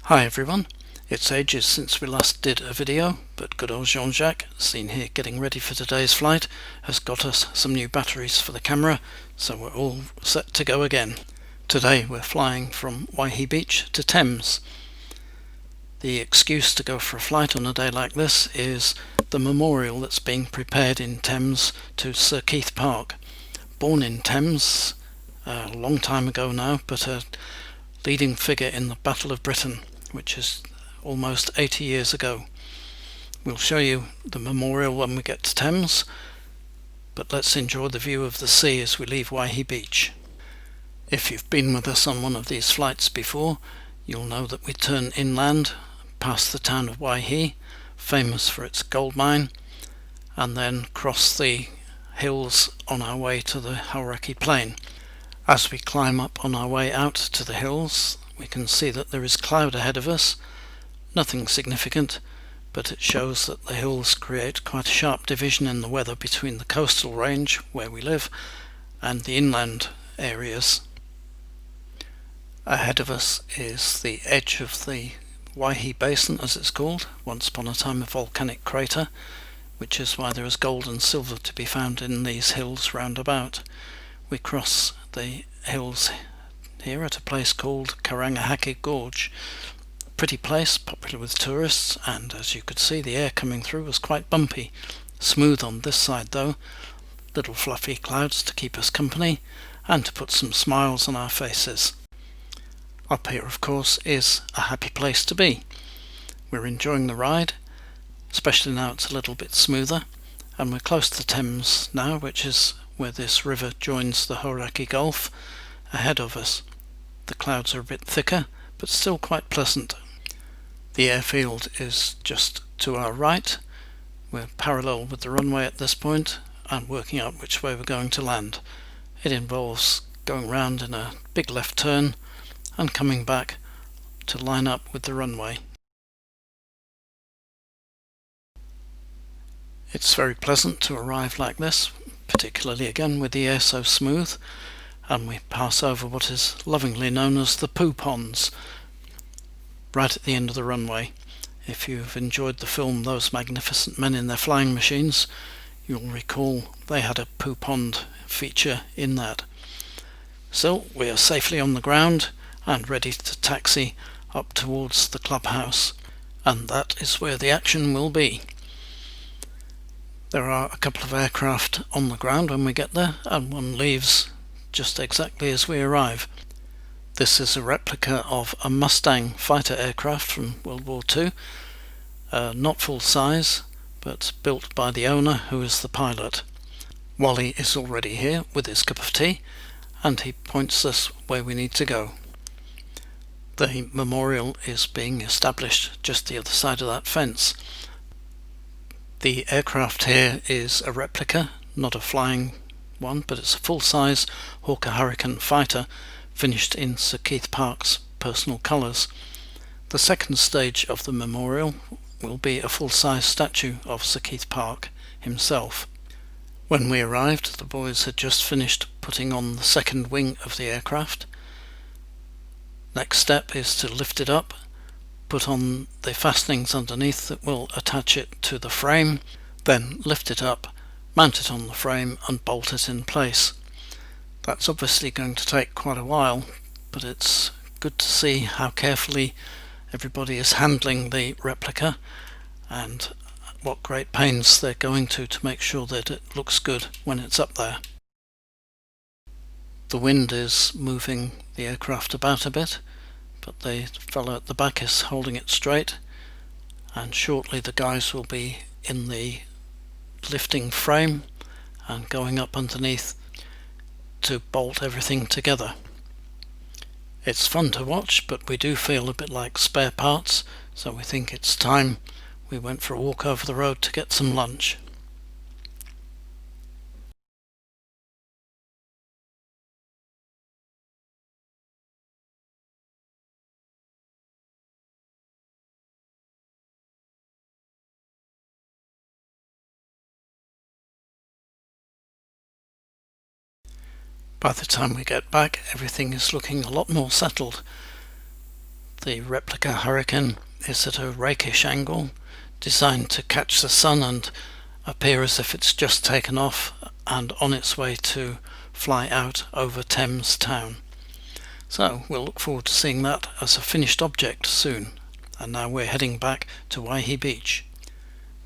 Hi everyone, it's ages since we last did a video, but good old Jean-Jacques, seen here getting ready for today's flight, has got us some new batteries for the camera, so we're all set to go again. Today we're flying from Waihi Beach to Thames. The excuse to go for a flight on a day like this is the memorial that's being prepared in Thames to Sir Keith Park. Born in Thames a long time ago now, but a leading figure in the Battle of Britain, which is almost 80 years ago. We'll show you the memorial when we get to Thames, but let's enjoy the view of the sea as we leave Waihi Beach. If you've been with us on one of these flights before, you'll know that we turn inland past the town of Waihi, famous for its gold mine, and then cross the hills on our way to the Hauraki Plain. As we climb up on our way out to the hills, we can see that there is cloud ahead of us. Nothing significant, but it shows that the hills create quite a sharp division in the weather between the coastal range, where we live, and the inland areas. Ahead of us is the edge of the Waihi Basin, as it's called, once upon a time a volcanic crater, which is why there is gold and silver to be found in these hills round about. We cross the hills here at a place called Karangahake Gorge. Pretty place, popular with tourists, and as you could see, the air coming through was quite bumpy. Smooth on this side though, little fluffy clouds to keep us company and to put some smiles on our faces. Up here, of course, is a happy place to be. We're enjoying the ride, especially now it's a little bit smoother, and we're close to the Thames now, which is where this river joins the Hauraki Gulf ahead of us. The clouds are a bit thicker, but still quite pleasant. The airfield is just to our right. We're parallel with the runway at this point and working out which way we're going to land. It involves going round in a big left turn and coming back to line up with the runway. It's very pleasant to arrive like this, particularly again with the air so smooth, and we pass over what is lovingly known as the poo ponds right at the end of the runway. If you've enjoyed the film Those Magnificent Men in Their Flying Machines, you'll recall they had a poo pond feature in that. So we are safely on the ground and ready to taxi up towards the clubhouse, and that is where the action will be. There are a couple of aircraft on the ground when we get there, and one leaves just exactly as we arrive. This is a replica of a Mustang fighter aircraft from World War II, not full size, but built by the owner, who is the pilot. Wally is already here with his cup of tea, and he points us where we need to go. The memorial is being established just the other side of that fence. The aircraft here is a replica, not a flying one, but it's a full-size Hawker Hurricane fighter finished in Sir Keith Park's personal colours. The second stage of the memorial will be a full-size statue of Sir Keith Park himself. When we arrived, the boys had just finished putting on the second wing of the aircraft. Next step is to lift it up, put on the fastenings underneath that will attach it to the frame, then lift it up, mount it on the frame and bolt it in place. That's obviously going to take quite a while, but it's good to see how carefully everybody is handling the replica and what great pains they're going to make sure that it looks good when it's up there. The wind is moving the aircraft about a bit, but the fellow at the back is holding it straight, and shortly the guys will be in the lifting frame and going up underneath to bolt everything together. It's fun to watch, but we do feel a bit like spare parts, so we think it's time we went for a walk over the road to get some lunch. By the time we get back, everything is looking a lot more settled. The replica Hurricane is at a rakish angle, designed to catch the sun and appear as if it's just taken off and on its way to fly out over Thames town. So we'll look forward to seeing that as a finished object soon. And now we're heading back to Waihi Beach.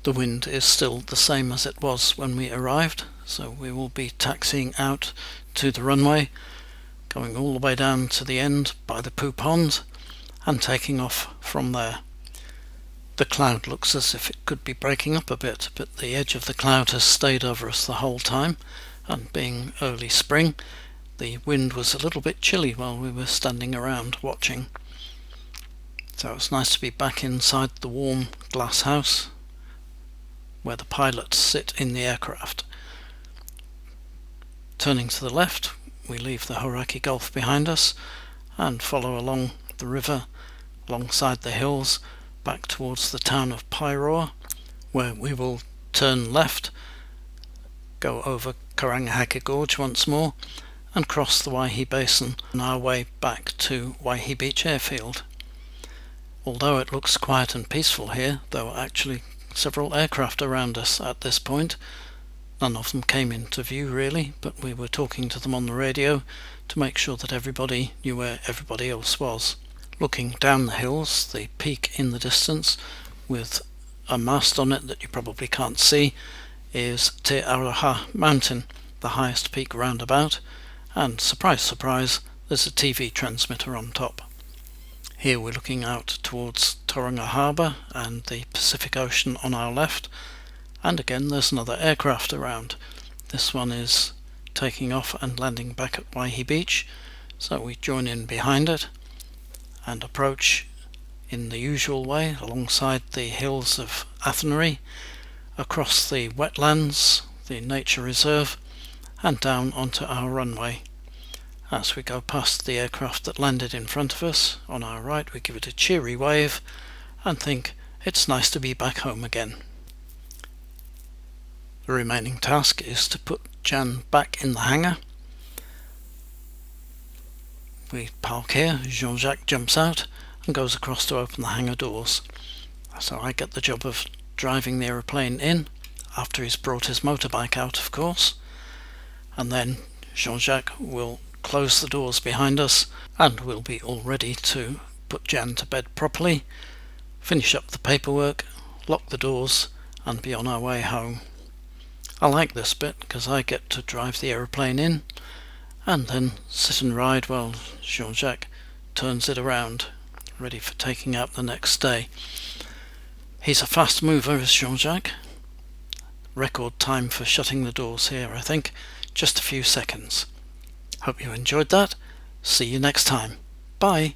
The wind is still the same as it was when we arrived, so we will be taxiing out to the runway, going all the way down to the end by the Poo Pond and taking off from there. The cloud looks as if it could be breaking up a bit, but the edge of the cloud has stayed over us the whole time, and being early spring, the wind was a little bit chilly while we were standing around watching. So it's nice to be back inside the warm glass house where the pilots sit in the aircraft. Turning to the left, we leave the Hauraki Gulf behind us and follow along the river, alongside the hills, back towards the town of Pairoa, where we will turn left, go over Karangahake Gorge once more, and cross the Waihi Basin on our way back to Waihi Beach Airfield. Although it looks quiet and peaceful here, there were actually several aircraft around us at this point. None of them came into view really, but we were talking to them on the radio to make sure that everybody knew where everybody else was. Looking down the hills, the peak in the distance with a mast on it that you probably can't see is Te Araha Mountain, the highest peak roundabout, and surprise surprise, there's a TV transmitter on top. Here we're looking out towards Tauranga Harbour and the Pacific Ocean on our left, and again there's another aircraft around. This one is taking off and landing back at Waihi Beach, so we join in behind it and approach in the usual way alongside the hills of Athenry, across the wetlands, the nature reserve, and down onto our runway. As we go past the aircraft that landed in front of us, on our right we give it a cheery wave and think it's nice to be back home again. The remaining task is to put Jan back in the hangar. We park here, Jean-Jacques jumps out and goes across to open the hangar doors. So I get the job of driving the aeroplane in, after he's brought his motorbike out of course, and then Jean-Jacques will close the doors behind us and we'll be all ready to put Jan to bed properly, finish up the paperwork, lock the doors and be on our way home. I like this bit because I get to drive the aeroplane in and then sit and ride while Jean-Jacques turns it around, ready for taking out the next day. He's a fast mover, is Jean-Jacques. Record time for shutting the doors here, I think, just a few seconds. Hope you enjoyed that. See you next time. Bye.